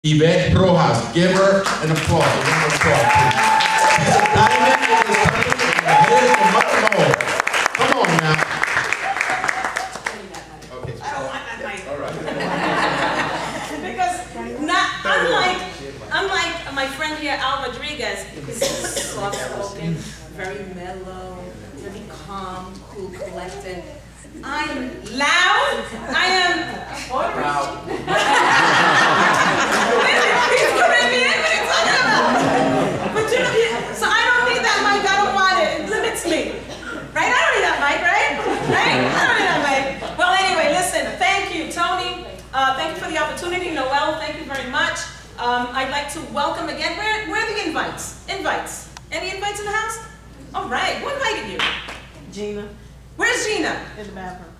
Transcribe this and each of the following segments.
Yvette Rojas. Give her an applause. Give her an applause, please. She's a diamond in this country and headed for much more. Come on now. Okay. I don't want that mic. All right. Because unlike my friend here, Al Rodriguez, who's soft-spoken, very mellow, really calm, cool, collected. I'm loud. I am proud. He's Caribbean. What are you talking about? But so I don't need that mic. I don't want it. It limits me. Right? I don't need that mic, right? Right? I don't need that mic. Well, anyway, listen. Thank you, Tony. Thank you for the opportunity. Noel, thank you very much. I'd like to welcome again. Where are the invites? Invites. Any invites in the house? All right. Who invited you? Gina. Where's Gina? In the bathroom.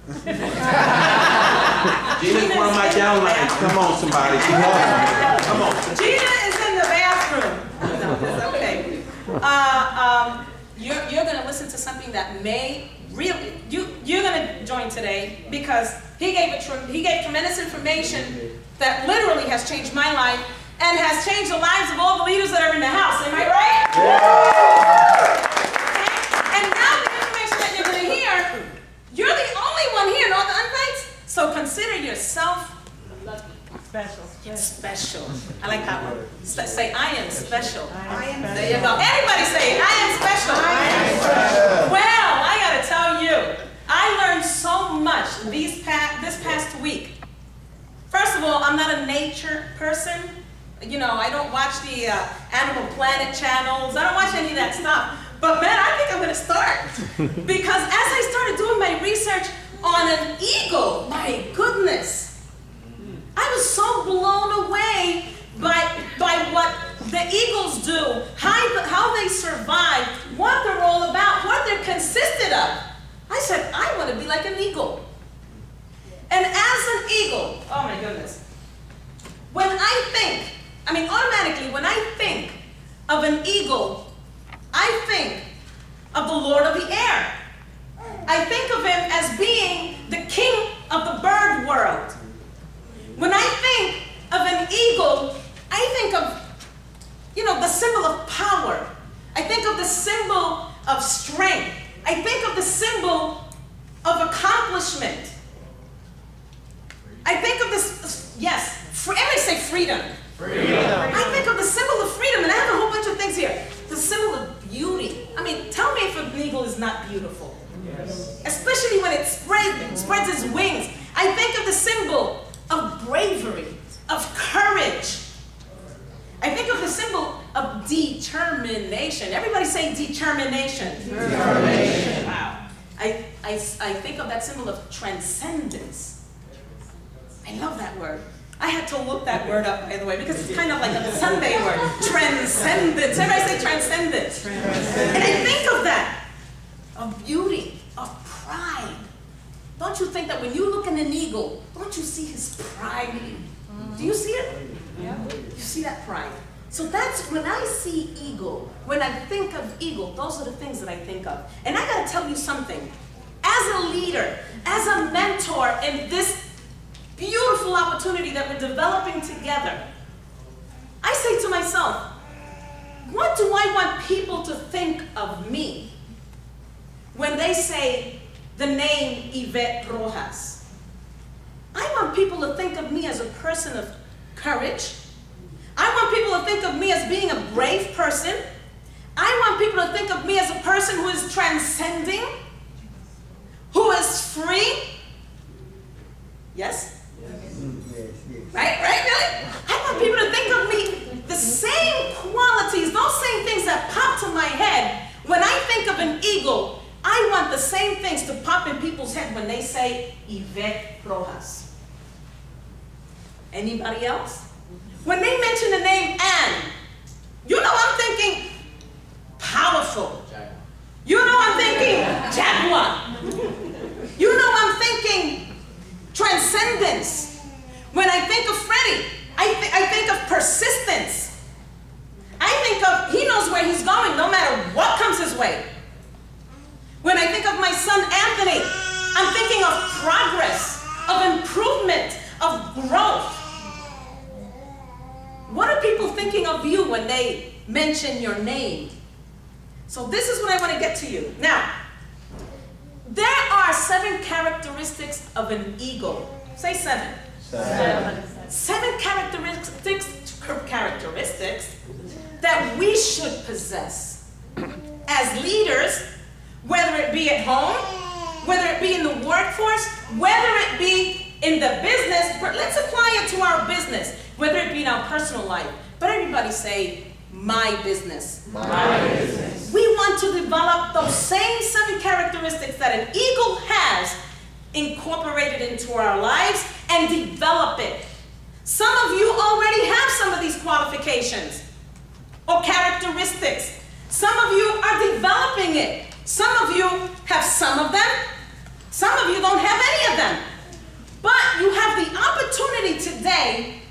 Gina's one of my downlines. Come on, somebody. Come on. Gina is in the bathroom. No, it's okay. You're going to listen to something that may really, you're going to join today because he gave tremendous information that literally has changed my life and has changed the lives of all the leaders that are in the house. Am I right? Yeah. And now the information that you're going to hear, you're the only one here in all the invites. So consider yourself lucky. Special. I like that one. Say, I am special. I am special. There you go. Everybody say it. I am special. I am special. Well, I got to tell you, I learned so much this past week. First of all, I'm not a nature person. You know, I don't watch the Animal Planet channels. I don't watch any of that stuff. But man, I think I'm going to start. Because as I started doing my research on an eagle, my goodness, I was so blown away by what the eagles do, how they survive, what they're all about, what they're consisted of. I said, I want to be like an eagle. And as an eagle, oh my goodness, when I think, automatically, when I think of an eagle, I think of the Lord of the air. I think of him as being the king of the bird world. When I think of an eagle, I think of, the symbol of power. I think of the symbol of strength. I think of the symbol of accomplishment. I think of this, yes, everybody say freedom. Freedom. I think of the symbol of freedom, and I have a whole bunch of things here. The symbol of beauty. Tell me if an eagle is not beautiful. Yes. Especially when it spreads its wings. I think of the symbol of bravery, of courage. I think of the symbol of determination. Everybody say determination. Determination. Wow. I think of that symbol of transcendence. I love that word. I had to look that word up, by the way, because it's kind of like a Sunday word. Transcendence. Everybody say transcendence. And I think of that, of beauty, of pride. Don't you think that when you look at an eagle, don't you see his pride? Do you see it? Yeah. You see that pride. So that's when I see eagle, when I think of eagle, those are the things that I think of. And I got to tell you something. As a leader, as a mentor in this beautiful opportunity that we're developing together, I say to myself, what do I want people to think of me when they say the name Yvette Rojas? I want people to think of me as a person of courage. I want people to think of me as being a brave person. I want people to think of me as a person who is transcending, who is free. Yes? Right, really? I want people to think of me the same qualities, those same things that pop to my head. When I think of an eagle, I want the same things to pop in people's head when they say Yvette Rojas. Anybody else? When they mention the name Anne, you know I'm thinking powerful. You know I'm thinking jaguar. You know I'm thinking transcendence. When I think of Freddie, I think of persistence. I think of he knows where he's going no matter what comes his way. When I think of my son Anthony, I'm thinking of progress, of improvement, of growth. are people thinking of you when they mention your name? So this is what I want to get to you. Now, there are 7 characteristics of an eagle. Say 7. 7 characteristics that we should possess as leaders, whether it be at home, whether it be in the workforce, whether it be in the business. Let's apply it to our business, whether it be in our personal life. But everybody say, my business. My business. We want to develop those same 7 characteristics that an eagle has, incorporated into our lives, and develop it. Some of you already have some of these qualifications or characteristics. Some of you are developing it. Some of you have some of them. Some of you don't have any of them. But you have the opportunity today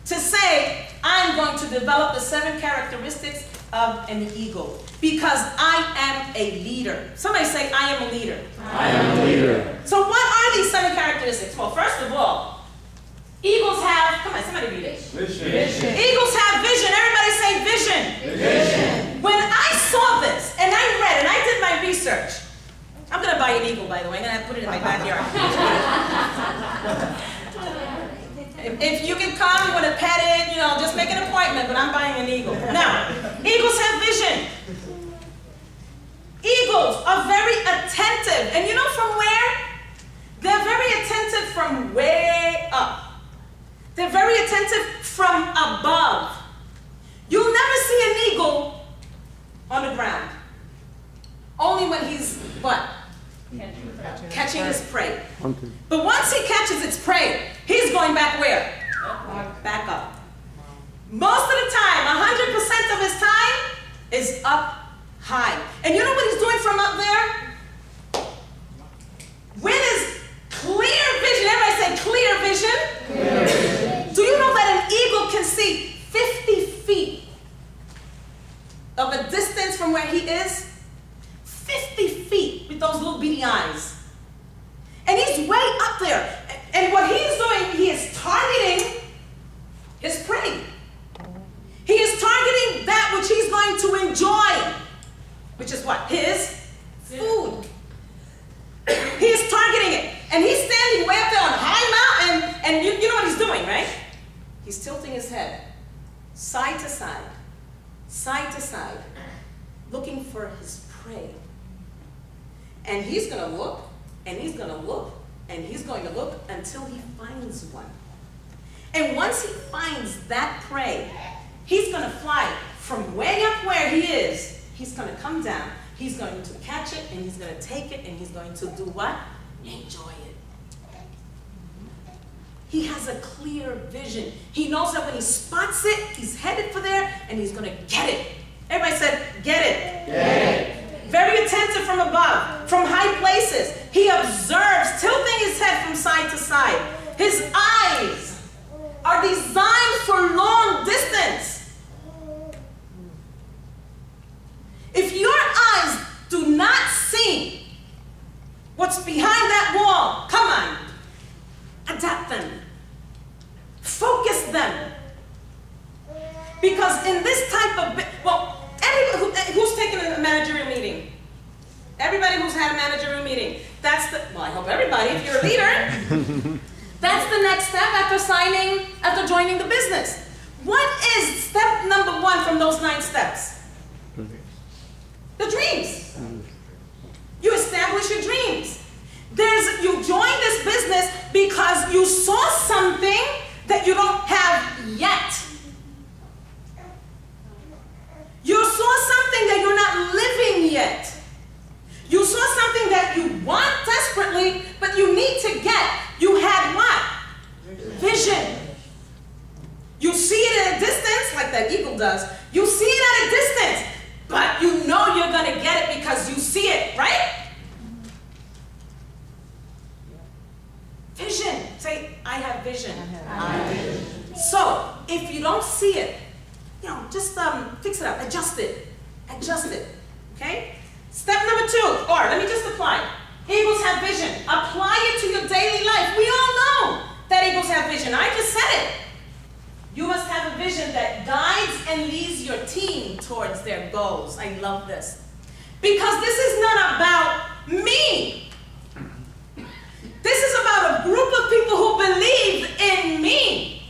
to say, I'm going to develop the 7 characteristics of an eagle because I am a leader. Somebody say, I am a leader. I am a leader. So what are these 7 characteristics? Well, first of all, eagles have, come on, somebody read it. Vision. Eagles have vision. Everybody say vision. Vision. When I saw this, and I read, and I did my research, I'm going to buy an eagle, by the way. I'm going to have to put it in my backyard. If you can come, you want to pet it, you know, just make an appointment, but I'm buying an eagle. Now, eagles have vision. Eagles are very attentive. And you know from where? They're very attentive from way up. They're very attentive from above. You'll never see an eagle on the ground. Only when he's, what? Catching his prey. But once he catches its prey, he's going back where? Back up. Most of the time, 100% of his time is up high. And you know what he's doing from up there? With his clear vision, everybody say clear vision. Clear vision. Do you know that an eagle can see 50 feet of a distance from where he is? 50 feet with those little beady eyes. And he's way up there. And what he's doing, he is targeting his prey. He is targeting that which he's going to enjoy, which is what? His food. He is targeting it. And he's standing way up there on a high mountain, and you know what he's doing, right? He's tilting his head side to side, looking for his prey. And he's going to look, and he's going to look, and he's going to look until he finds one. And once he finds that prey, he's going to fly from way up where he is. He's going to come down. He's going to catch it, and he's going to take it, and he's going to do what? Enjoy it. He has a clear vision. He knows that when he spots it, he's headed for there, and he's going to get it. Everybody said, get it. Get it. Very attentive from above, from high places. He observes, tilting his head from side to side. His eyes are designed for long distance. If your eyes do not see what's behind that wall, come on, adapt them. Focus them. Because in this type of, well, everybody who's taken a managerial meeting, everybody who's had a managerial meeting, that's the, well, I hope everybody, if you're a leader, that's the next step after joining the business. What is step number 1 from those 9 steps? The dreams. You establish your dreams. You join this business because you saw something that you don't have yet. You saw something that you're not living yet. You saw something that you want desperately, but you need to get. You had what? Vision. You see it at a distance, like that eagle does. You see it at a distance, but you know you're going to get it because you see it, right? Vision. Say, I have vision. I have vision. So, if you don't see it, you know, just fix it up, adjust it, okay? Step number 2, or let me just apply. Eagles have vision. Apply it to your daily life. We all know that eagles have vision. I just said it. You must have a vision that God and leads your team towards their goals. I love this. Because this is not about me. This is about a group of people who believe in me.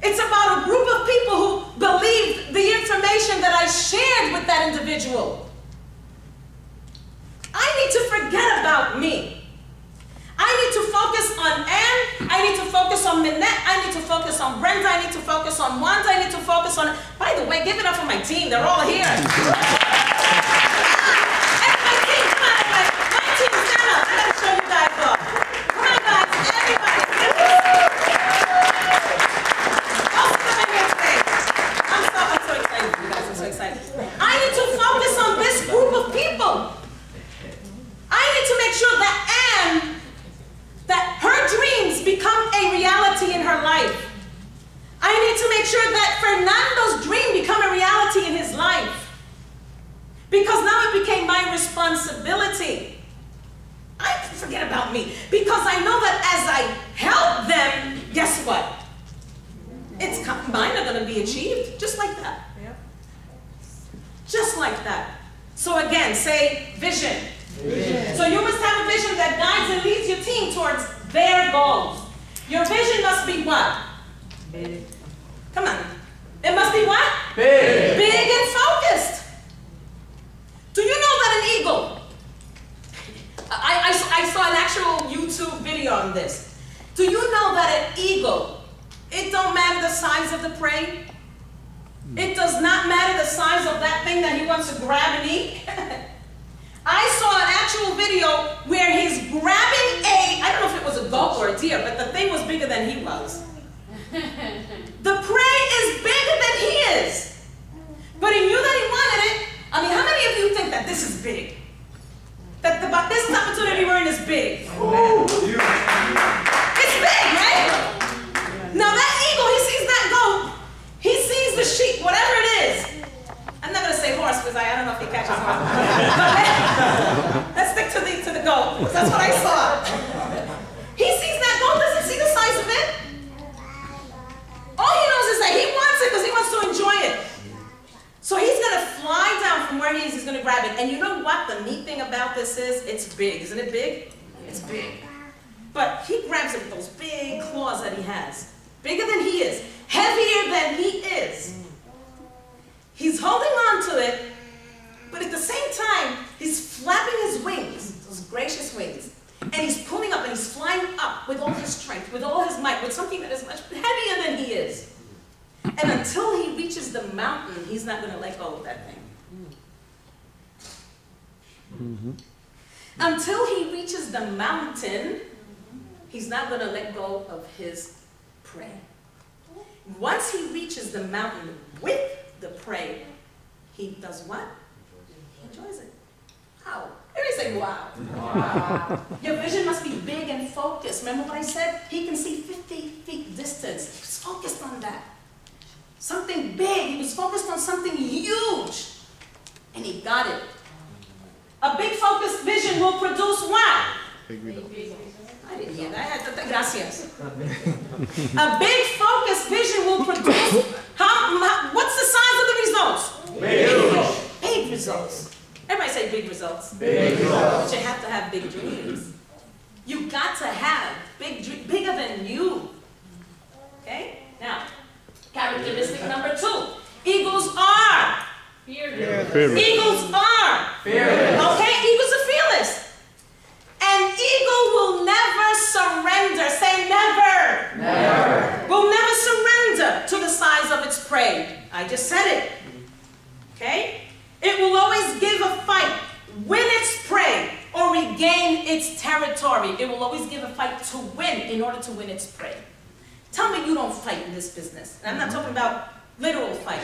It's about a group of people who believed the information that I shared with that individual. I need to forget about me. I need to focus on Anne. I need to focus on Minette. I need to focus on Brenda. I need to focus on Wanda. I need to focus on... By the way, give it up for my team. They're all here. And my team, come on, my team, stand up. I gotta show you guys off. Come on, guys, everybody. All of them in here today. I'm so excited, you guys. I'm so excited. I need to focus on this group of people. I need to make sure that Anne, that her dreams become a reality in her life. I need to make sure that Fernando's dream become a reality in his life. Because now it became my responsibility. I forget about me. Because I know that as I help them, guess what? Mine are going to be achieved. Just like that. Yep. Just like that. So again, say vision. Vision. So you must have a vision that guides and leads your team towards their goals. Your vision must be what? Big. Come on. It must be what? Big. Big and focused. Do you know that an eagle, I saw an actual YouTube video on this. Do you know that an eagle, it don't matter the size of the prey? It does not matter the size of that thing that he wants to grab and eat? I saw an actual video where he's grabbing I don't know if it was a goat or a deer, but the thing was bigger than he was. The prey is bigger than he is. But he knew that he wanted it. I mean, how many of you think that this is big? That the business opportunity we're in is big? It's big, right? Now that eagle, he sees that goat. He sees the sheep, whatever it is. I'm not going to say horse because I don't know if he catches horse. Let's stick to the goat, because that's what I saw. He sees that goat, doesn't see the size of it. All he knows is that he wants it because he wants to enjoy it. So he's going to fly down from where he is, he's going to grab it. And you know what the neat thing about this is? It's big. Isn't it big? It's big. But he grabs it with those big claws that he has. Bigger than he is. Heavier than he is. He's holding on to it, but at the same time, he's flapping his wings, those gracious wings, and he's pulling up and he's flying up with all his strength, with all his might, with something that is much heavier than he is. And until he reaches the mountain, he's not going to let go of that thing. Mm-hmm. Until he reaches the mountain, he's not going to let go of his prey. Once he reaches the mountain with the prey, he does what? He enjoys it. Wow. Everybody say wow. Wow. Your vision must be big and focused. Remember what I said? He can see 50 feet distance. He was focused on that. Something big. He was focused on something huge. And he got it. A big focused vision will produce what? Big results. I didn't hear that. Gracias. A big focused vision will produce, what's the size of the results? Big results. Big results. Everybody say big results. Big results. But you have to have big dreams. You got to have big dreams, bigger than you. Okay? Now, characteristic number 2. Eagles are fearless. Eagles are fearless. Okay? Eagles are fearless. An eagle will never surrender. Say never. Never. Will never surrender to the size of its prey. I just said it. Okay? It will always give a fight, win its prey, or regain its territory. It will always give a fight to win in order to win its prey. Tell me you don't fight in this business. And I'm not talking about literal fight.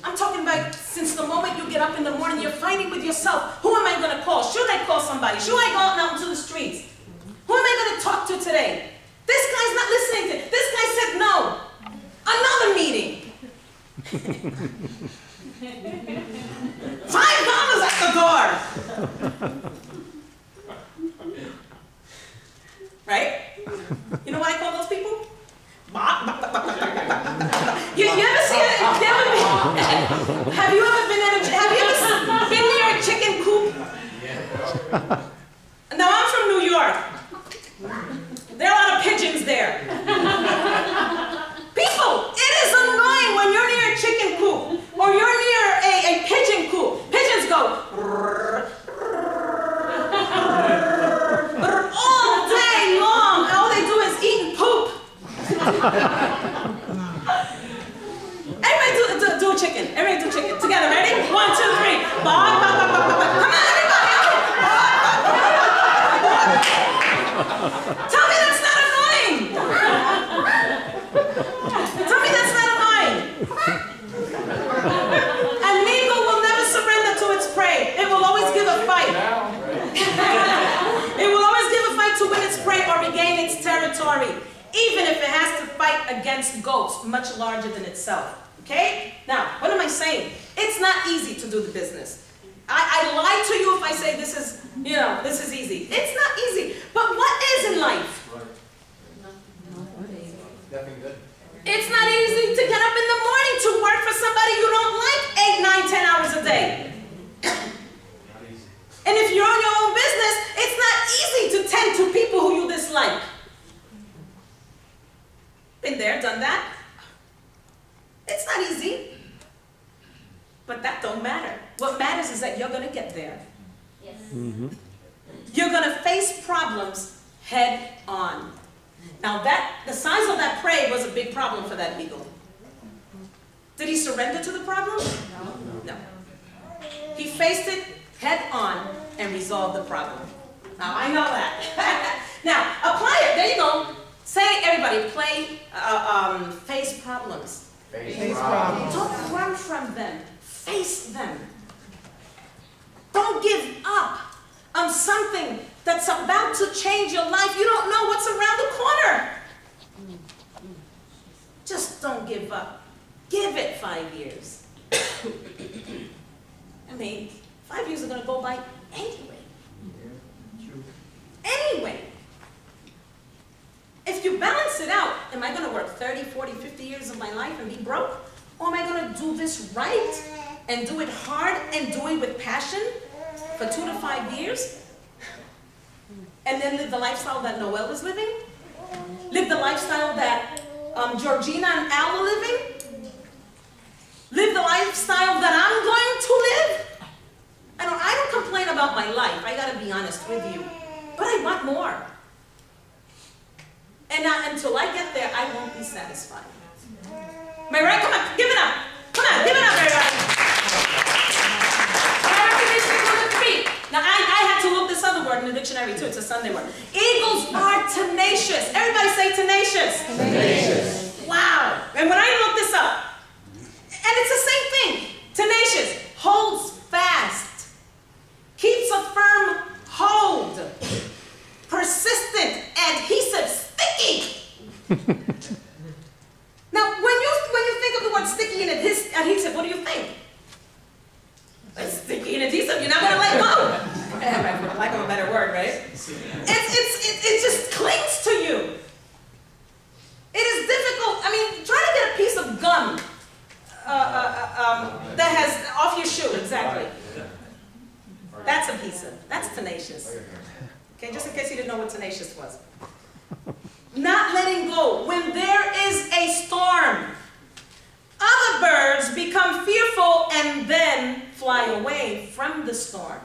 I'm talking about since the moment you get up in the morning, you're fighting with yourself. Who am I going to call? Should I call somebody? Should I go out into the streets? Who am I going to talk to today? This guy's not listening to. This guy said no. Another meeting. $5 at the door. Right? You know what I call those people? You ever see it? You ever Have you ever been near a chicken coop? Now I'm from New York. There are a lot of pigeons there. People, it is annoying when you're near a chicken coop or you're near a pigeon coop. Pigeons go all day long. All they do is eat and poop. Everybody do a chicken. Everybody do chicken. Together, ready? 1, 2, 3. Come on, everybody. Tell me that's not annoying. Tell me that's not annoying. An eagle will never surrender to its prey. It will always give a fight. It will always give a fight to win its prey or regain its territory, even if it has to fight against goats much larger than itself. Okay? Now, what am I saying? It's not easy to do the business. I lie to you if I say this is, this is easy. It's not easy. But what is in life? It's not easy to get up in the morning to work for somebody you don't like 8, 9, 10 hours a day. And if you're on your own business, it's not easy to tend to people who you dislike. Been there, done that. It's not easy. But that don't matter. What matters is that you're going to get there. Yes. Mm-hmm. You're going to face problems head on. Now the size of that prey was a big problem for that eagle. Did he surrender to the problem? No. He faced it head on and resolved the problem. Now I know that. Now apply it. There you go. Say everybody, face problems. Face problems. Don't run from them. Face them. Don't give up on something that's about to change your life. You don't know what's around the corner. Just don't give up. Give it 5 years. I mean, 5 years are going to go by anyway. Anyway. If you balance it out, am I going to work 30, 40, 50 years of my life and be broke? Or am I going to do this right and do it hard and do it with passion for 2 to 5 years? And then live the lifestyle that Noel is living? Live the lifestyle that Georgina and Al are living? Live the lifestyle that I'm going to live? I don't complain about my life. I got to be honest with you. But I want more. And until I get there, I won't be satisfied. Am I right? Come on, give it up. Come on, give it up, everybody. Now, I had to look this other word in the dictionary too. It's a Sunday word. Eagles are tenacious. Everybody say tenacious. Tenacious. Wow. And when I looked this up, and it's the same thing. Tenacious. Holds fast. Keeps a firm hold. Persistent. Adhesive. Sticky. Now, when you think of the word sticky and adhesive, what do you think? It's sticky and adhesive. You're not going to let go. For lack of a better word, right? It just clings to you. It is difficult. I mean, try to get a piece of gum that has off your shoe. Exactly. That's adhesive. That's tenacious. Okay, just in case you didn't know what tenacious was. Not letting go. When there is a storm, other birds become fearful and then fly away from the storm.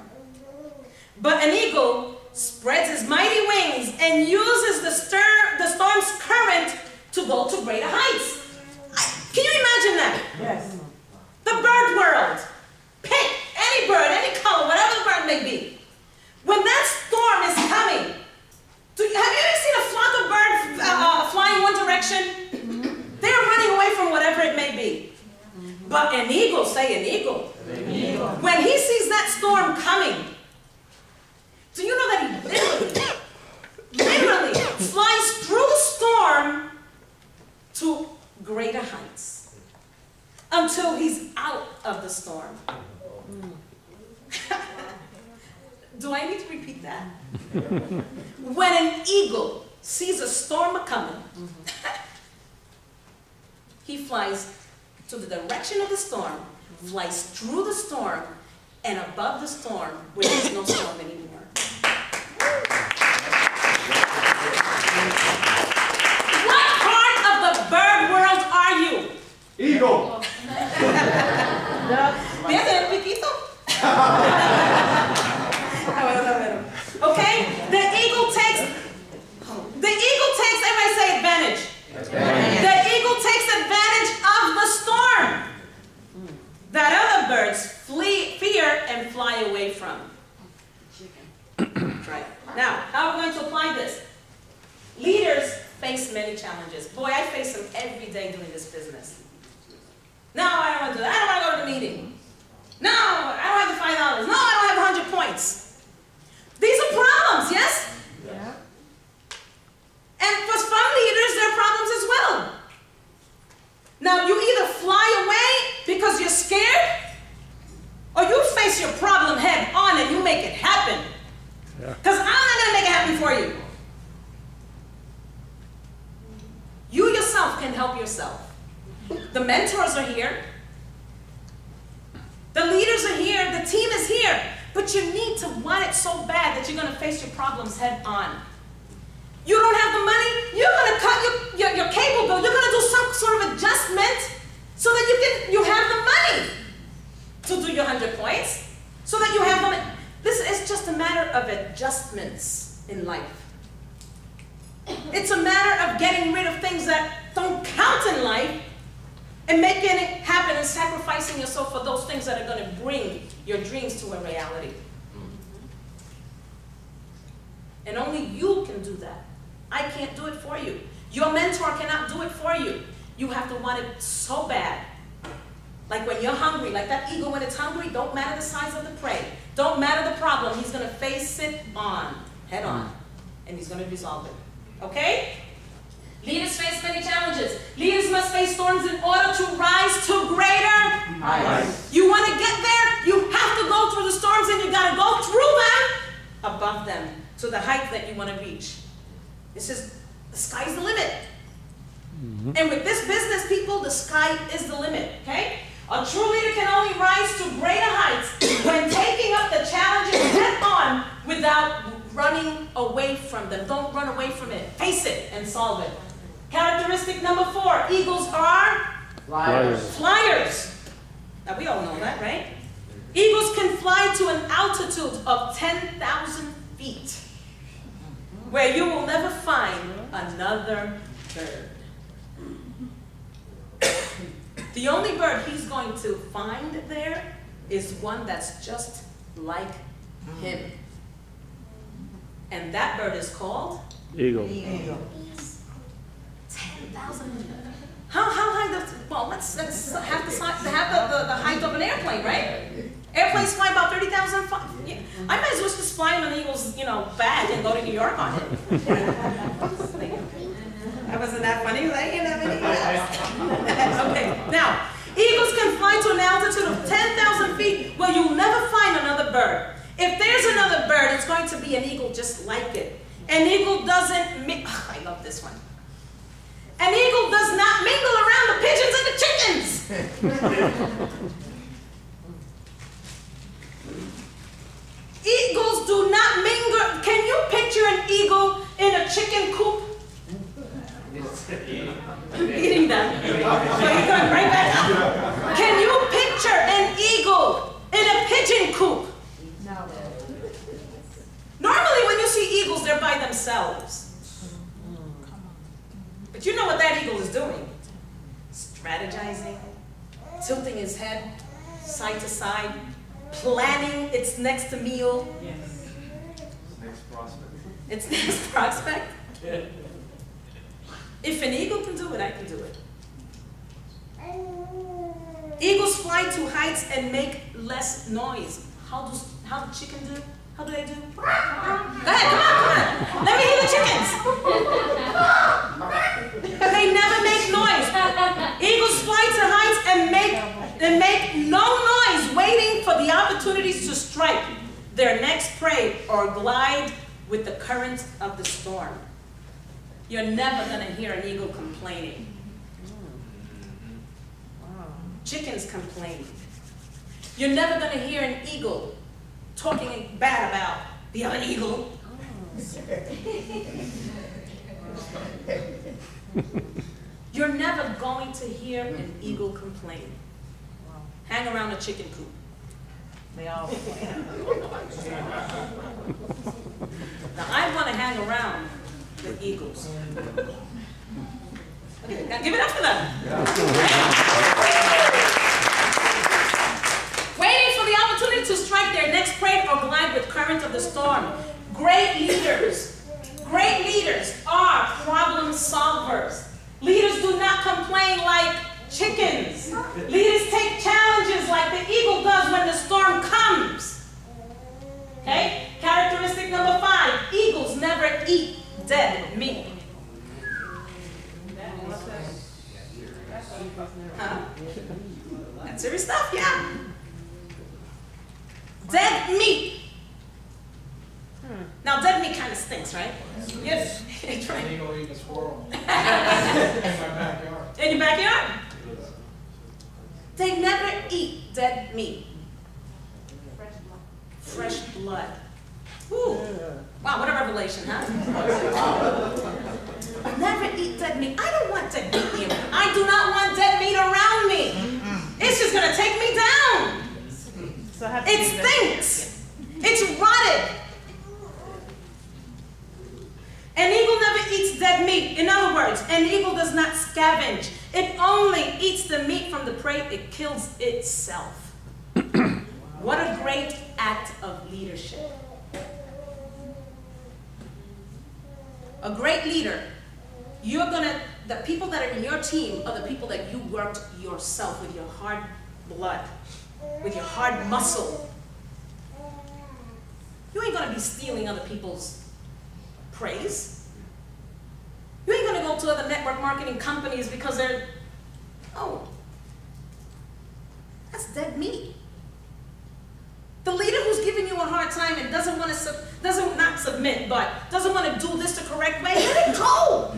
But an eagle spreads his mighty wings and uses the storm's current to go to greater heights. Can you imagine that? Yes. The bird world. Pick any bird, any color, whatever the bird may be. When that storm is coming, have you ever seen a flock of birds flying one direction? They're running away from whatever it may be. But an eagle, say an eagle, when he sees that storm coming, do you know that he literally flies through the storm to greater heights until he's out of the storm? Do I need to repeat that? When an eagle sees a storm coming, he flies to the direction of the storm flies through the storm and above the storm where there's no storm anymore. What part of the bird world are you? Eagle. ¿Ves el piquito? Okay? The eagle takes, everybody say advantage. The eagle takes advantage of the storm that other birds fear and fly away from. Right. Now, how are we going to apply this? Leaders face many challenges. Boy, I face them every day doing this business. No, I don't want to do that. I don't want to go to the meeting. No, I don't have the $5. No, I don't have 100 points. These are problems, yes? Yeah. And for some leaders, there are problems as well. Now, you either fly away because you're scared, or you face your problem head on and you make it happen. Because I'm not going to make it happen for you. You yourself can help yourself. The mentors are here. The leaders are here. The team is here. But you need to want it so bad that you're going to face your problems head on. You don't have the money, you're going to cut your cable bill. You're going to do some sort of adjustment so that you have the money to do your 100 points. So that you have the money. This is just a matter of adjustments in life. It's a matter of getting rid of things that don't count in life and making it happen and sacrificing yourself for those things that are going to bring your dreams to a reality. And only you can do that. I can't do it for you. Your mentor cannot do it for you. You have to want it so bad. Like when you're hungry, like that eagle when it's hungry, don't matter the size of the prey. Don't matter the problem. He's going to face it head on. And he's going to resolve it. Okay? Leaders face many challenges. Leaders must face storms in order to rise to greater heights. You want to get there? You have to go through the storms and you got to go through them, above them, to the height that you want to reach. This is, the sky's the limit. And with this business, people, the sky is the limit, okay? A true leader can only rise to greater heights when taking up the challenges head on without running away from them. Don't run away from it. Face it and solve it. Characteristic number 4, eagles are flyers. Now, we all know that, right? Eagles can fly to an altitude of 10,000 feet, where you will never find another bird. The only bird he's going to find there is one that's just like him. And that bird is called? Eagle. 10,000. How high does, well, let's have the height of an airplane, right? Airplanes fly about 30,000 feet. Yeah. I might as well just fly on an eagle's, back and go to New York on it. That wasn't that funny, was I? Okay, now, eagles can fly to an altitude of 10,000 feet where you'll never find another bird. If there's another bird, it's going to be an eagle just like it. An eagle doesn't, I love this one. An eagle does not mingle around the pigeons and the chickens. Eagles do not mingle. Can you picture an eagle in a chicken coop? Eating them. So you're going right back up. Can you picture an eagle in a pigeon coop? No. Normally when you see eagles, they're by themselves. But you know what that eagle is doing? Strategizing, tilting his head side to side, planning its next meal. Yes. Next prospect. Its next prospect. If an eagle can do it, I can do it. Eagles fly to heights and make less noise. How do chickens do? How do they do? Go ahead, come on. Let me hear the chickens. They never make noise. Eagles fly to heights and make no noise, waiting for the opportunities to strike their next prey or glide with the current of the storm. You're never going to hear an eagle complaining. Chickens complain. You're never going to hear an eagle talking bad about the other eagle. You're never going to hear an eagle complain. Hang around a chicken coop. They all complain. Now I want to hang around the eagles. Okay, now give it up for them. Waiting for the opportunity to strike their next prey or glide with current of the storm. Great leaders are problem solvers. Leaders do not complain like chickens. Leaders take challenges like the eagle does when the storm comes. Okay? Characteristic number 5, eagles never eat dead meat. Huh? That's serious stuff, yeah. Dead meat. Now, dead meat kind of stinks, right? Yes. It's right. An eagle eating a squirrel. In my backyard. In your backyard? They never eat dead meat. Fresh blood. Ooh. Wow, what a revelation, huh? Never eat dead meat. I don't want dead meat here. I do not want dead meat around me. It's just going to take me down. It stinks. It's rotted. An eagle never eats dead meat. In other words, an eagle does not scavenge. It only eats the meat from the prey it kills itself. What a great act of leadership. A great leader, the people that are in your team are the people that you worked yourself with your hard blood, with your hard muscle. You ain't gonna be stealing other people's praise. You ain't gonna go to other network marketing companies because they're, oh, that's dead meat. The leader who's giving you a hard time and doesn't want to, not submit, but doesn't want to do this the correct way, let it go.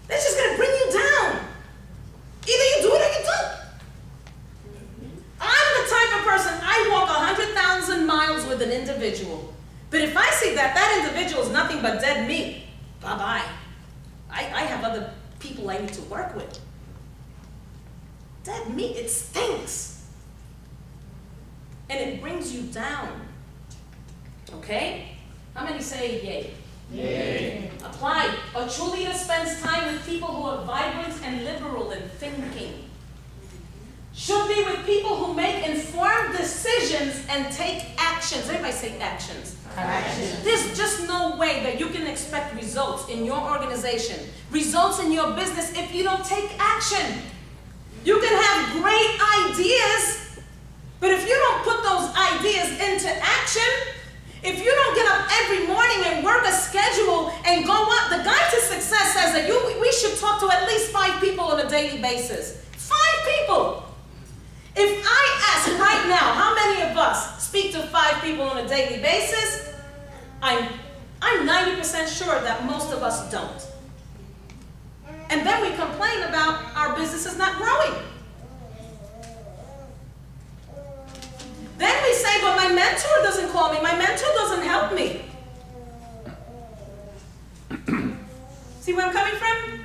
That's just gonna bring you down. Either you do it or you don't. I'm the type of person, I walk 100,000 miles with an individual. But if I see that that individual is nothing but dead meat, bye-bye. I have other people I need to work with. Dead meat, it stinks. And it brings you down. Okay? How many say yay? Yay. Apply. A true leader spends time with people who are vibrant and liberal in thinking. Should be with people who make informed decisions and take actions. Everybody say actions. Actions. There's just no way that you can expect results in your organization, results in your business if you don't take action. You can have great ideas, but if you don't put those ideas into action, if you don't get up every morning and work a schedule and go up, the guide to success says that we should talk to at least 5 people on a daily basis. 5 people. If I ask right now, how many of us speak to 5 people on a daily basis? I'm 90% sure that most of us don't. And then we complain about our business is not growing. Then we say, but my mentor doesn't call me, my mentor doesn't help me. See where I'm coming from?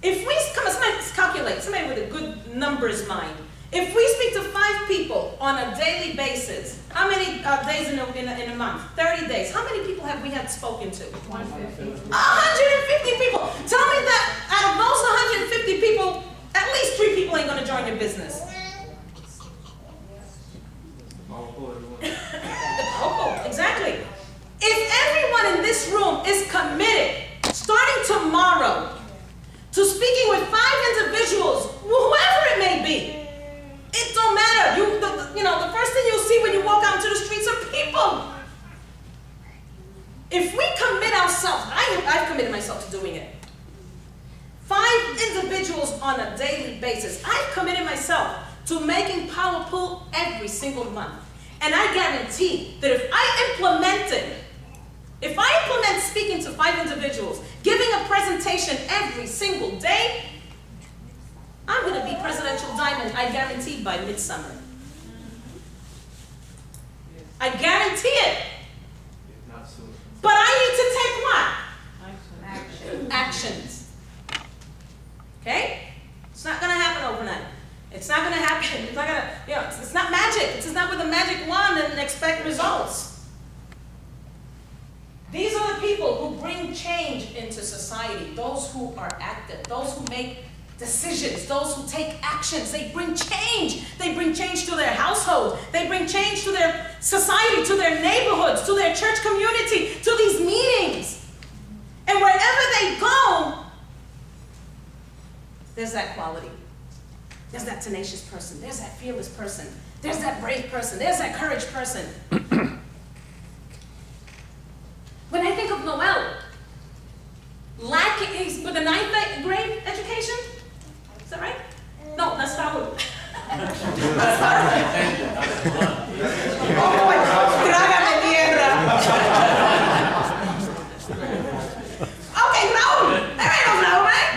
If we, let's calculate, somebody with a good numbers mind. If we speak to 5 people on a daily basis, how many days in a month? 30 days. How many people have we had spoken to? 150 people. Tell me that out of those 150 people, at least 3 people ain't going to join your business. Exactly. If everyone in this room is committed, starting tomorrow, to speaking with 5 individuals, whoever it may be, it don't matter. The first thing you'll see when you walk out into the streets are people. If we commit ourselves, I've committed myself to doing it. 5 individuals on a daily basis. I've committed myself to making Power Pool every single month. And I guarantee that if I implement speaking to 5 individuals, giving a presentation every single day, I'm going to be Presidential Diamond, I guarantee, by midsummer. I guarantee it. But I need to take what? Actions. Okay? It's not going to happen overnight. It's not going to happen. It's not going to, it's not magic. It's not with a magic wand and expect results. These are the people who bring change into society. Those who are active. Those who make decisions. Those who take actions. They bring change. They bring change to their household. They bring change to their society, to their neighborhoods, to their church community, to these meetings. And wherever they go, there's that quality. There's that tenacious person. There's that fearless person. There's that brave person. There's that courage person. When I think of Noel, lacking with a 9th grade education, is that right? No, that's Raul. That's Trágame tierra. Okay, Raul. Everybody knows Raul, right?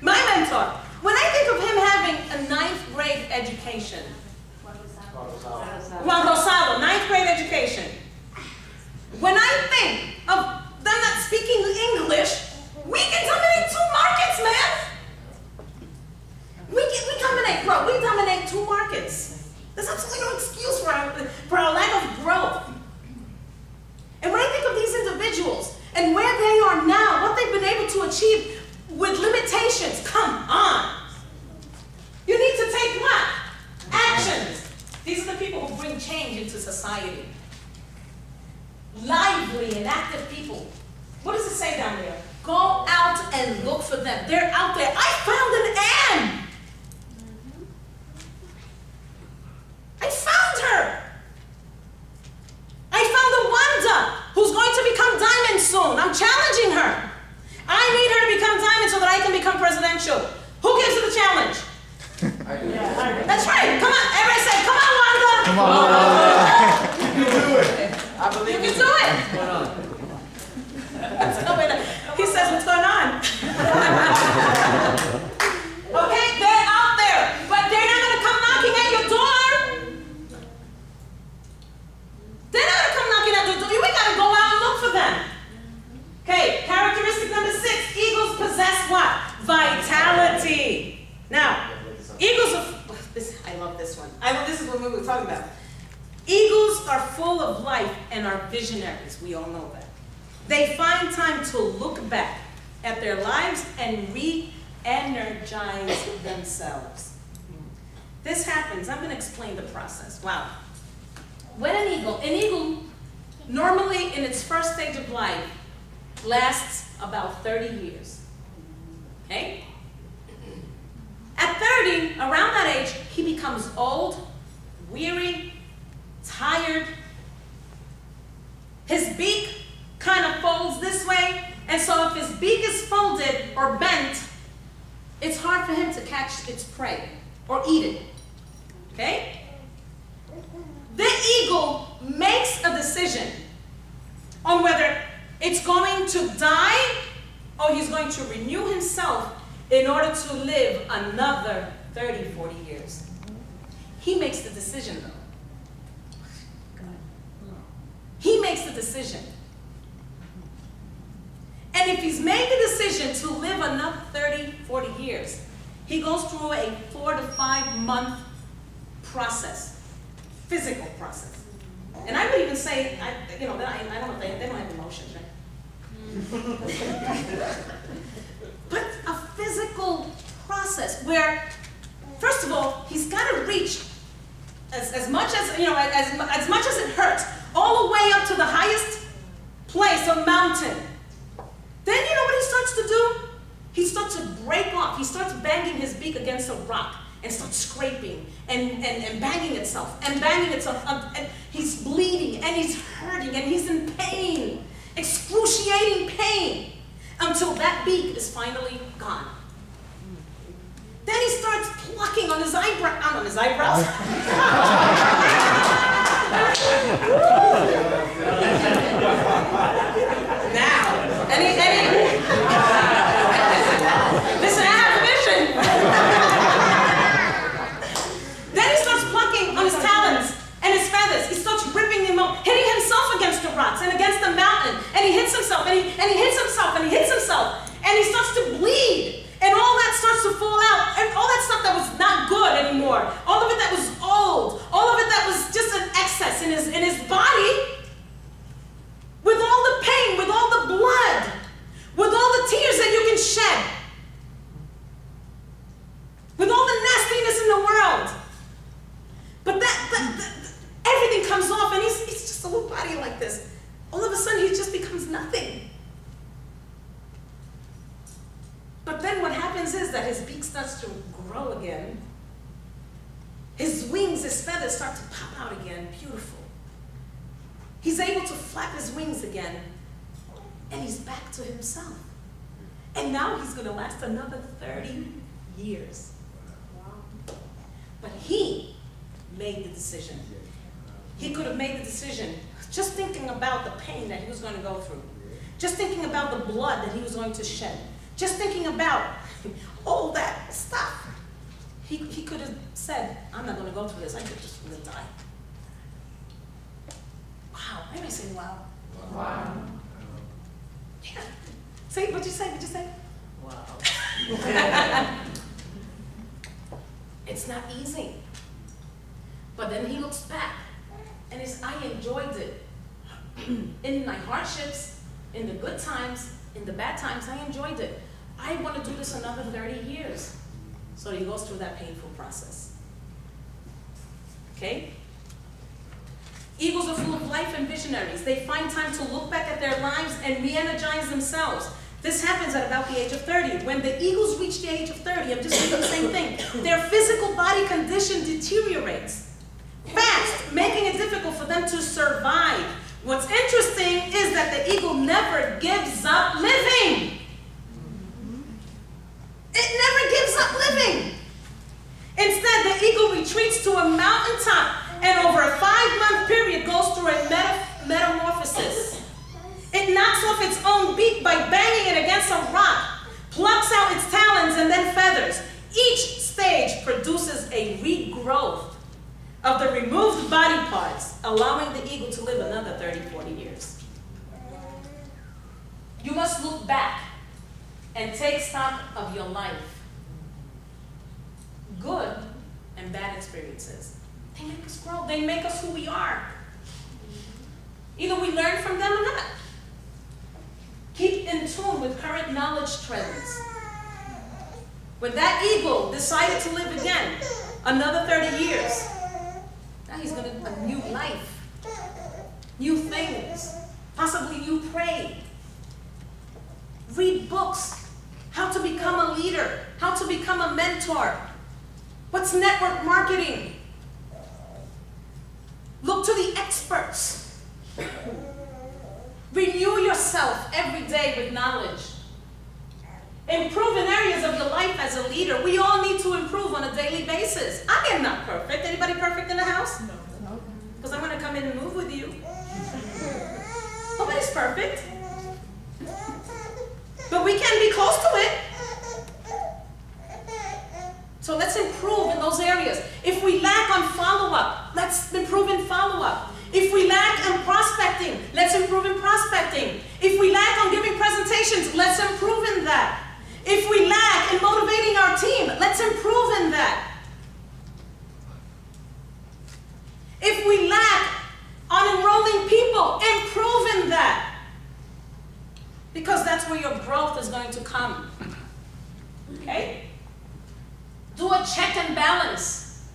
My mentor. When I think of him having a 9th grade education, Juan Rosado, 9th grade education. When I think of them not speaking English, we can dominate 2 markets, man. We dominate, bro. We dominate 2 markets. There's absolutely no excuse for our lack of growth. And when I think of these individuals and where they are now, what they've been able to achieve with limitations, come on. You need to take what? Actions. These are the people who bring change into society. Lively and active people. What does it say down there? Go out and look for them. They're out there. I found an Anne. I found her. I found a Wanda who's going to become Diamond soon. I'm challenging her. I need her to become Diamond so that I can become presidential. Who gives her the challenge? That's right. Come on. Everybody say, come on, Wanda. Come on, Wanda. You can do it. I believe you can do it. He says, what's going on? Okay, they're out there, but they're not going to come knocking at your door. They're not going to come knocking at your door. We got to go out and look for them. Okay, characteristic number 6, eagles possess what? Vitality. Now, eagles are, I love this one. This is what we were talking about. Eagles are full of life and are visionaries. We all know that. They find time to look back at their lives and re-energize themselves. This happens. I'm going to explain the process. Wow. When an eagle normally in its first stage of life lasts about 30 years. Okay? At 30, around that age, he becomes old, weary, tired. His beak kind of folds this way, and so if his beak is folded or bent, it's hard for him to catch its prey or eat it. Okay? The eagle makes a decision on whether it's going to die or he's going to renew himself in order to live another 30, 40 years. He makes the decision, though. He makes the decision. And if he's made the decision to live another 30, 40 years, he goes through a 4 to 5 month process, physical process. And I would even say, I don't know if they don't have emotions, right? But a physical process where, first of all, he's got to reach as much as it hurts, all the way up to the highest place, a mountain. Then you know what he starts to do? He starts to break off. He starts banging his beak against a rock and starts scraping and banging itself and banging itself. And he's bleeding and he's hurting and he's in pain, excruciating pain, until that beak is finally gone. Then he starts plucking on his eyebrows. Now, listen, I have a vision. Then he starts plucking on his talons and his feathers. He starts ripping them up, hitting anymore. All of it that was old, all of it that was just an excess in his body, with all the pain, with all the blood, with all the tears that you can shed, with all the nastiness in the world. But everything comes off, and he's just a little body like this. All of a sudden, he just becomes nothing. But then what happens is that his beak starts to grow again. His wings, his feathers start to pop out again, beautiful. He's able to flap his wings again, and he's back to himself. And now he's going to last another 30 years. But he made the decision. He could have made the decision just thinking about the pain that he was going to go through, just thinking about the blood that he was going to shed, just thinking about all that stuff. He could have said, I'm not going to go through this. I could just want to die. Wow. Maybe say wow. Wow. Yeah. Say, what'd you say? What'd you say? Wow. It's not easy. But then he looks back and I enjoyed it. In my hardships, in the good times, in the bad times, I enjoyed it. I want to do this another 30 years. So he goes through that painful process. Okay? Eagles are full of life and visionaries. They find time to look back at their lives and re-energize themselves. This happens at about the age of 30. When the eagles reach the age of 30, I'm just saying the same thing, their physical body condition deteriorates fast, making it difficult for them to survive. What's interesting is that the eagle never gives up living. It never gives up living. Instead, the eagle retreats to a mountaintop and over a 5-month period goes through a metamorphosis. It knocks off its own beak by banging it against a rock, plucks out its talons and then feathers. Each stage produces a regrowth of the removed body parts, allowing the eagle to live another 30, 40 years. You must look back and take stock of your life. Good and bad experiences. They make us grow. They make us who we are. Either we learn from them or not. Keep in tune with current knowledge trends. When that eagle decided to live again, another 30 years, now he's going to a new life, new things, possibly new prey. Read books, how to become a leader, how to become a mentor. What's network marketing? Look to the experts. Renew yourself every day with knowledge. Improve in areas of your life as a leader. We all need to improve on a daily basis. I am not perfect. Anybody perfect in the house? No. Because I'm going to come in and move with you. Nobody's perfect. But we can be close to it. So let's improve in those areas. If we lack on follow-up, let's improve in follow-up. If we lack in prospecting, let's improve in prospecting. If we lack on giving presentations, let's improve in that. If we lack in motivating our team, let's improve in that. If we lack on enrolling people, improve in that. Because that's where your growth is going to come. Okay? Do a check and balance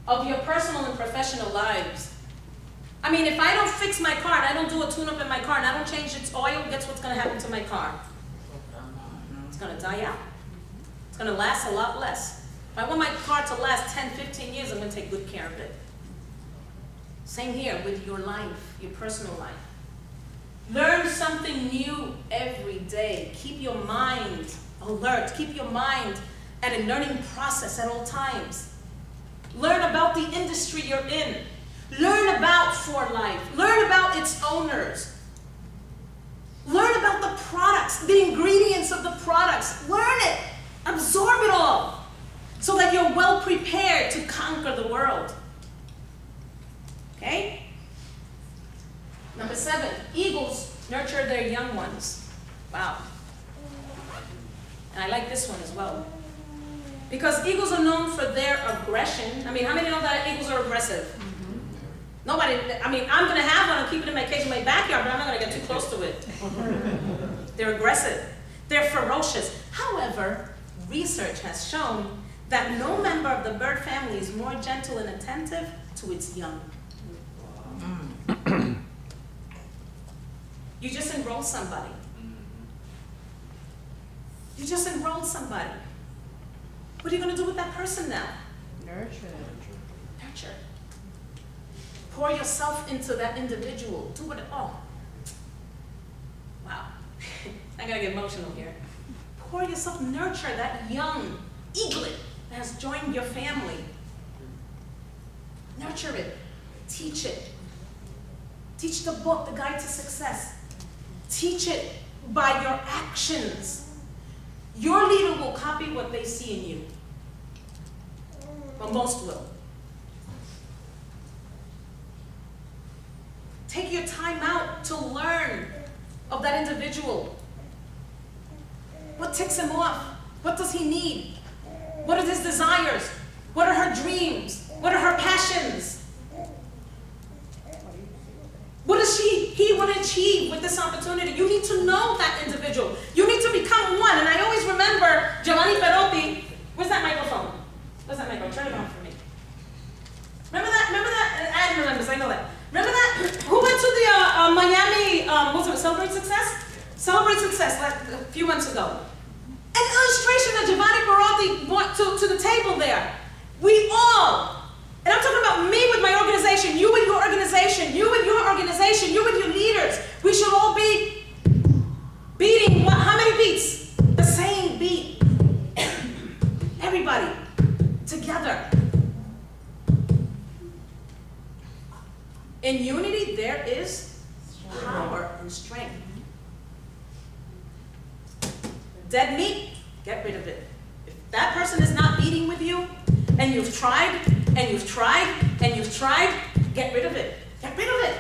of your personal and professional lives. I mean, if I don't fix my car, and I don't do a tune-up in my car, and I don't change its oil, guess what's going to happen to my car? It's going to die out. It's going to last a lot less. If I want my car to last 10, 15 years, I'm going to take good care of it. Same here with your life, your personal life. Learn something new every day. Keep your mind alert. Keep your mind at a learning process at all times. Learn about the industry you're in. Learn about For Life. Learn about its owners. Learn about the products, the ingredients of the products. Learn it. Absorb it all so that you're well prepared to conquer the world. Okay? Number 7, eagles nurture their young ones. Wow. And I like this one as well. Because eagles are known for their aggression. aggression. I mean, how many know that eagles are aggressive? Nobody, I mean, I'm going to have one and keep it in my cage in my backyard, but I'm not going to get too close to it. They're aggressive. They're ferocious. However, research has shown that no member of the bird family is more gentle and attentive to its young. You just enrolled somebody. You just enrolled somebody. What are you going to do with that person now? Nurture. Nurture. Pour yourself into that individual. Do it all. Wow. I gotta get emotional here. Pour yourself, nurture that young eaglet that has joined your family. Nurture it. Teach it. Teach the book, The Guide to Success. Teach it by your actions. Your leader will copy what they see in you. Well, most will. Take your time out to learn of that individual. What ticks him off? What does he need? What are his desires? What are her dreams? What are her passions? What does he want to achieve with this opportunity? You need to know that individual. You need to become one. And I always remember Giovanni Perotti. Where's that microphone? Where's that microphone? Turn it on for me. Remember that? Remember that? Anne remembers, I know that. Remember that? Who went to the Miami, what was it, Celebrate Success? Celebrate Success, like a few months ago. An illustration that Giovanni Perotti brought to the table there. We all, and I'm talking about me with my organization, you with your organization, you with your organization, you with your leaders. We should all be beating, what, how many beats? The same beat. Everybody, together. In unity, there is power and strength. Dead meat, get rid of it. If that person is not beating with you, and you've tried, and you've tried, and you've tried, get rid of it. Get rid of it.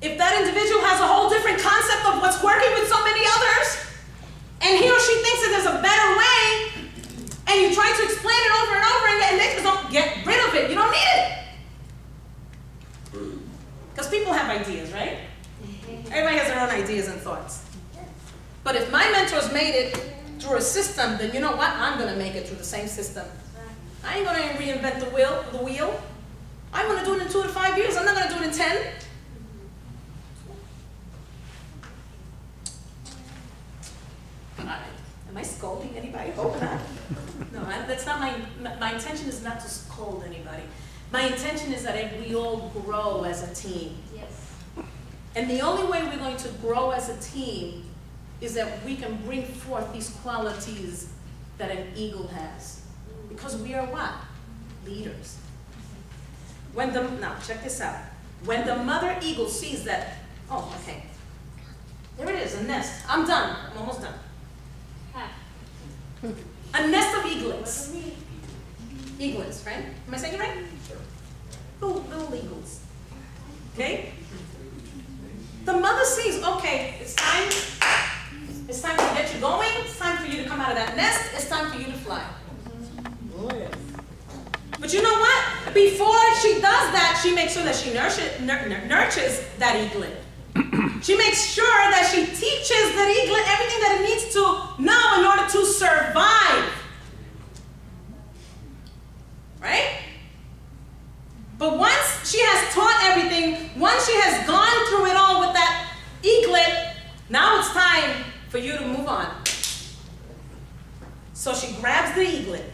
If that individual has a whole different concept of what's working with so many others, and he or she thinks that there's a better way, and you try to explain it over and over again, and they just don't get rid of it. You don't need it. Because people have ideas, right? Everybody has their own ideas and thoughts. But if my mentors made it through a system, then you know what? I'm going to make it through the same system. I ain't going to reinvent the wheel. I'm going to do it in 2 to 5 years. I'm not going to do it in 10. Am I scolding anybody? Hope not. No, that's not my intention is not to scold anybody. My intention is that we all grow as a team. Yes. And the only way we're going to grow as a team is that we can bring forth these qualities that an eagle has. Because we are what? Leaders. Now, check this out. When the mother eagle sees that, oh, okay. There it is, a nest. I'm done. I'm almost done. A nest of eaglets. Eaglets, right? Am I saying it right? Little eagles. Okay? The mother sees, okay, it's time to get you going. It's time for you to come out of that nest. It's time for you to fly. But you know what? Before she does that, she makes sure that she nurtures that eaglet. She makes sure that she teaches that eaglet everything that it needs to know in order to survive. Right? But once she has taught everything, once she has gone through it all with that eaglet, now it's time for you to move on. So she grabs the eaglet,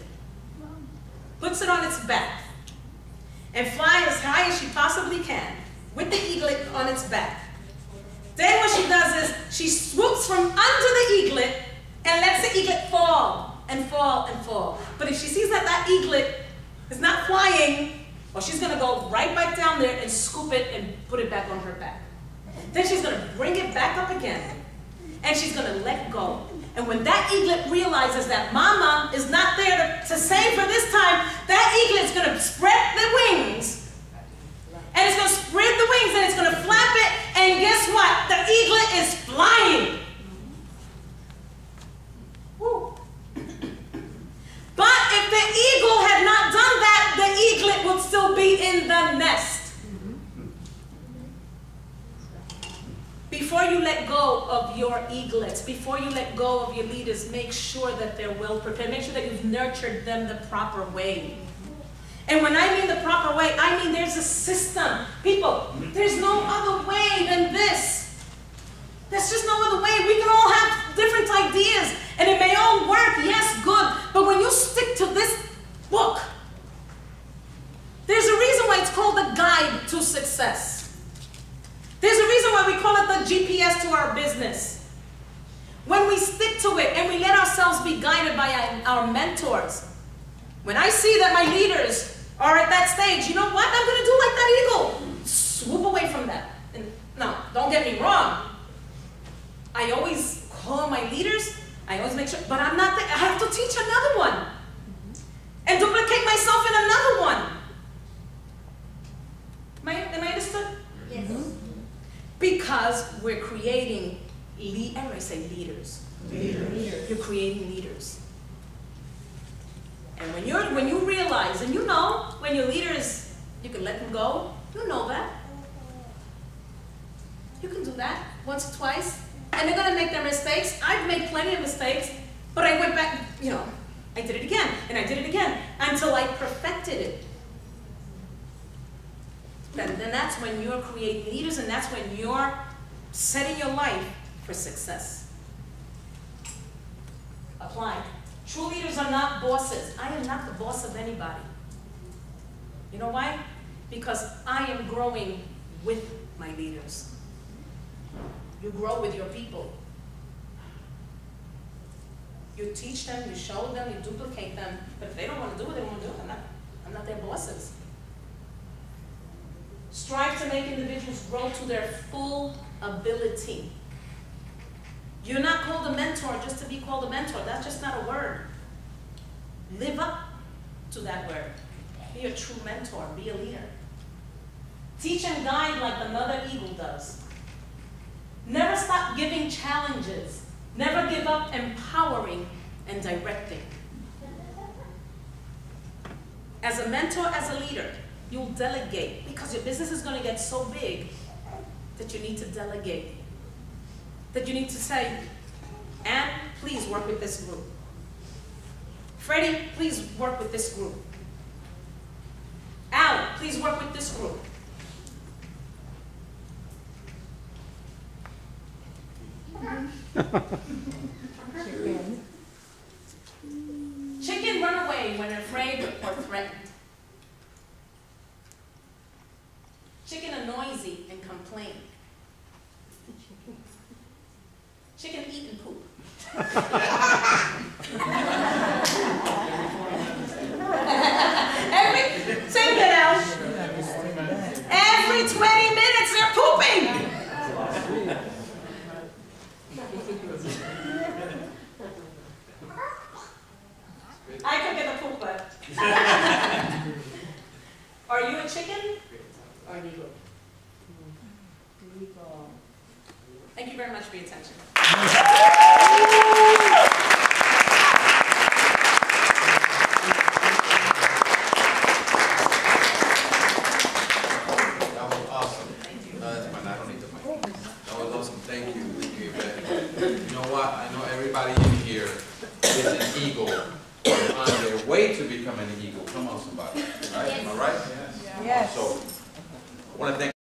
puts it on its back, and flies as high as she possibly can with the eaglet on its back. Then what she does is she swoops from under the eaglet and lets the eaglet fall and fall and fall. But if she sees that that eaglet is not flying, well, she's going to go right back down there and scoop it and put it back on her back. Then she's going to bring it back up again, and she's going to let go. And when that eaglet realizes that mama is not there to save her this time, that eaglet's going to spread the wings. And it's going to spread the wings, and it's going to flap it, and guess what? The eaglet is flying. Woo. would still be in the nest. Before you let go of your eaglets, before you let go of your leaders, make sure that they're well prepared. Make sure that you've nurtured them the proper way. And when I mean the proper way, I mean there's a system. People, there's no other way than this. There's just no other way. We can all have different ideas, and it may all work, yes, good. But when you stick to this book, there's a reason why it's called the Guide to Success. There's a reason why we call it the GPS to our business. When we stick to it and we let ourselves be guided by our mentors, when I see that my leaders are at that stage, you know what? I'm going to do like that eagle. Swoop away from that. And no, don't get me wrong. I always call my leaders. I always make sure, but I'm not there. I have to teach another one and duplicate myself in another one. Am I understood? Yes. Because we're creating, everybody say leaders. Leaders. You're creating leaders. And when you realize, and you know, when your leaders, you can let them go, you know that. You can do that once or twice. And they're going to make their mistakes. I've made plenty of mistakes, but I went back, you know, I did it again, and I did it again, until I perfected it. Then that's when you're creating leaders, and that's when you're setting your life for success. Apply. True leaders are not bosses. I am not the boss of anybody. You know why? Because I am growing with my leaders. You grow with your people. You teach them, you show them, you duplicate them. But if they don't want to do it, they won't do it. I'm not their bosses. Strive to make individuals grow to their full ability. You're not called a mentor just to be called a mentor. That's just not a word. Live up to that word. Be a true mentor. Be a leader. Teach and guide like another eagle does. Never stop giving challenges. Never give up empowering and directing. As a mentor, as a leader, you'll delegate because your business is going to get so big that you need to delegate. That you need to say, Ann, please work with this group. Freddie, please work with this group. Al, please work with this group. Chicken run away when afraid or threatened. Chicken are noisy and complain. Chicken eat and poop. Say it again, Al. Every 20 minutes they're pooping. I could get a pooper. Are you a chicken or an eagle? Thank you very much for your attention. That was awesome. That's fine. I don't need the mic. That was awesome. Thank you, Yvette. You know what? I know everybody in here is an eagle on their way to becoming an eagle. Come on, somebody. Right? Am I right? Yes. So, I want to thank